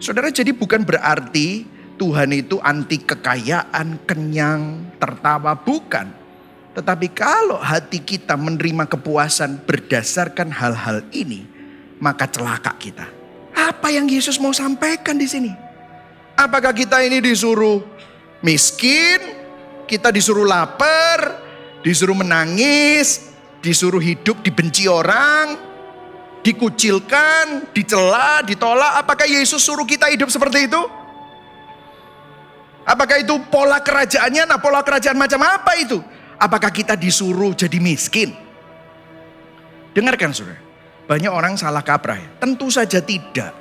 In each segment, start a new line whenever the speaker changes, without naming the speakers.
Saudara, jadi bukan berarti Tuhan itu anti kekayaan, kenyang, tertawa, bukan. Tetapi kalau hati kita menerima kepuasan berdasarkan hal-hal ini, maka celaka kita. Apa yang Yesus mau sampaikan di sini? Apakah kita ini disuruh miskin, kita disuruh lapar, disuruh menangis, disuruh hidup dibenci orang, dikucilkan, dicela, ditolak? Apakah Yesus suruh kita hidup seperti itu? Apakah itu pola kerajaannya? Nah, pola kerajaan macam apa itu? Apakah kita disuruh jadi miskin? Dengarkan saudara, banyak orang salah kaprah ya. Tentu saja tidak.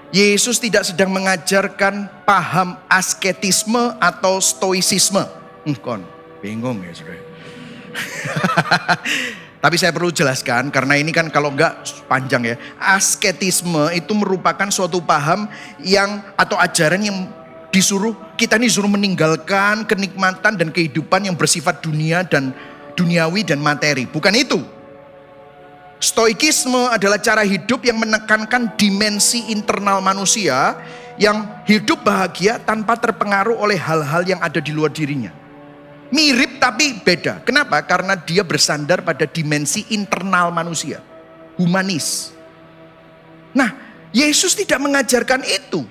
Yesus tidak sedang mengajarkan paham asketisme atau stoisisme. Kon, bingung ya saudara. Tapi saya perlu jelaskan karena ini kan kalau enggak panjang ya. Asketisme itu merupakan suatu paham yang atau ajaran yang kita disuruh meninggalkan kenikmatan dan kehidupan yang bersifat dunia dan duniawi dan materi. Bukan itu. Stoikisme adalah cara hidup yang menekankan dimensi internal manusia yang hidup bahagia tanpa terpengaruh oleh hal-hal yang ada di luar dirinya. Mirip tapi beda. Kenapa? Karena dia bersandar pada dimensi internal manusia. Humanis. Nah, Yesus tidak mengajarkan itu.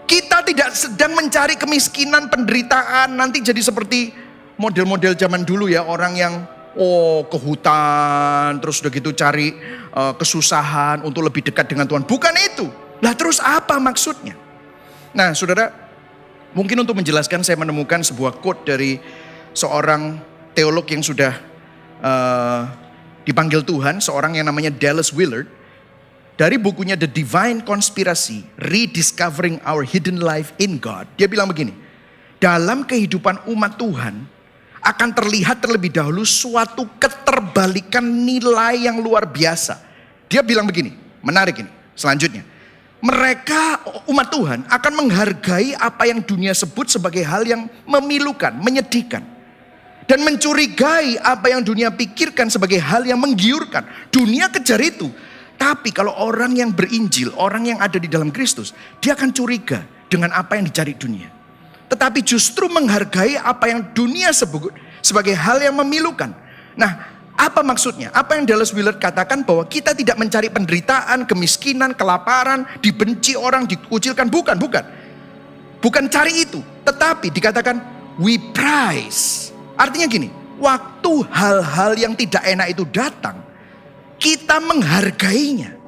Kita tidak sedang mencari kemiskinan, penderitaan, nanti jadi seperti model-model zaman dulu ya, orang yang ke hutan, terus udah gitu cari kesusahan untuk lebih dekat dengan Tuhan. Bukan itu. Lah terus apa maksudnya? Nah saudara, mungkin untuk menjelaskan saya menemukan sebuah quote dari seorang teolog yang sudah dipanggil Tuhan, seorang yang namanya Dallas Willard. Dari bukunya The Divine Conspiracy, Rediscovering Our Hidden Life in God. Dia bilang begini, dalam kehidupan umat Tuhan akan terlihat terlebih dahulu suatu keterbalikan nilai yang luar biasa. Dia bilang begini, menarik ini, selanjutnya. Mereka umat Tuhan akan menghargai apa yang dunia sebut sebagai hal yang memilukan, menyedihkan. Dan mencurigai apa yang dunia pikirkan sebagai hal yang menggiurkan. Dunia kejar itu. Tapi kalau orang yang berinjil, orang yang ada di dalam Kristus, dia akan curiga dengan apa yang dicari dunia. Tetapi justru menghargai apa yang dunia sebut sebagai hal yang memilukan. Nah, apa maksudnya? Apa yang Dallas Willard katakan bahwa kita tidak mencari penderitaan, kemiskinan, kelaparan, dibenci orang, dikucilkan. Bukan. Bukan cari itu. Tetapi dikatakan we prize. Artinya gini, waktu hal-hal yang tidak enak itu datang, kita menghargainya.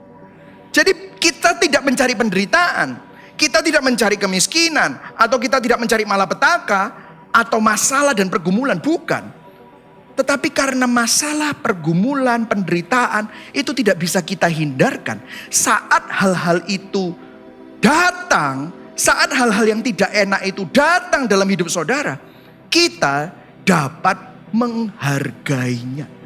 Jadi kita tidak mencari penderitaan, kita tidak mencari kemiskinan, atau kita tidak mencari malapetaka, atau masalah dan pergumulan, bukan. Tetapi karena masalah, pergumulan, penderitaan, itu tidak bisa kita hindarkan. Saat hal-hal itu datang, saat hal-hal yang tidak enak itu datang dalam hidup saudara, kita dapat menghargainya.